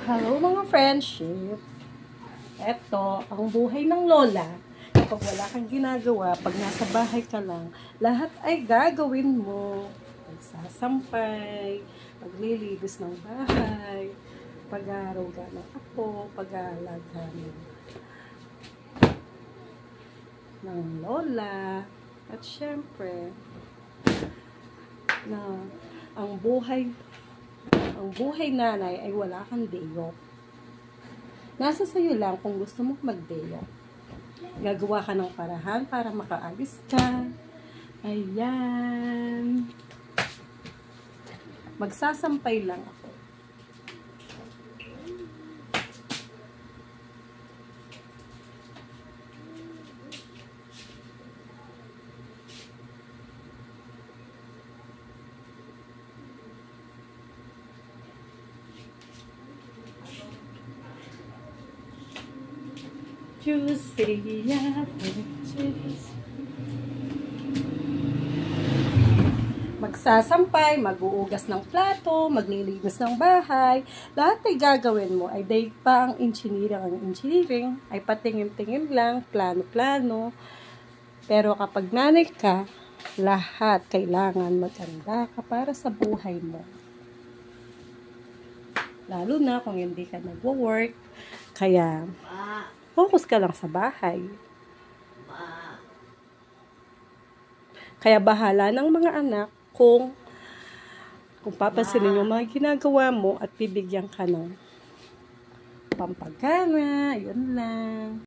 Hello mga friendship. Eto, ang buhay ng lola. Kapag wala kang ginagawa, pag nasa bahay ka lang, lahat ay gagawin mo. Pagsasampay, paglilinis ng bahay, pag-aaruga ng apo, pag-aalaga ng lola. At syempre, na ang buhay nanay ay wala kang day off. Nasa sayo lang kung gusto mong mag-day off. Gagawa ka ng parahan para makaalis ka. Ayan. Magsasampay lang ako. Juicy apples. Magsasampay, mag-uugas ng plato, maglilinis ng bahay. Lahat ay gagawin mo. Ay day pa ang engineering. Ay patingin-tingin lang, plano-plano. Pero kapag nanay ka, lahat kailangan maganda ka para sa buhay mo. Lalo na kung hindi ka nagwo-work. Kaya focus ka lang sa bahay. Kaya bahala ng mga anak kung papansinin yung mga ginagawa mo at bibigyan ka ng pampagana. Yun lang.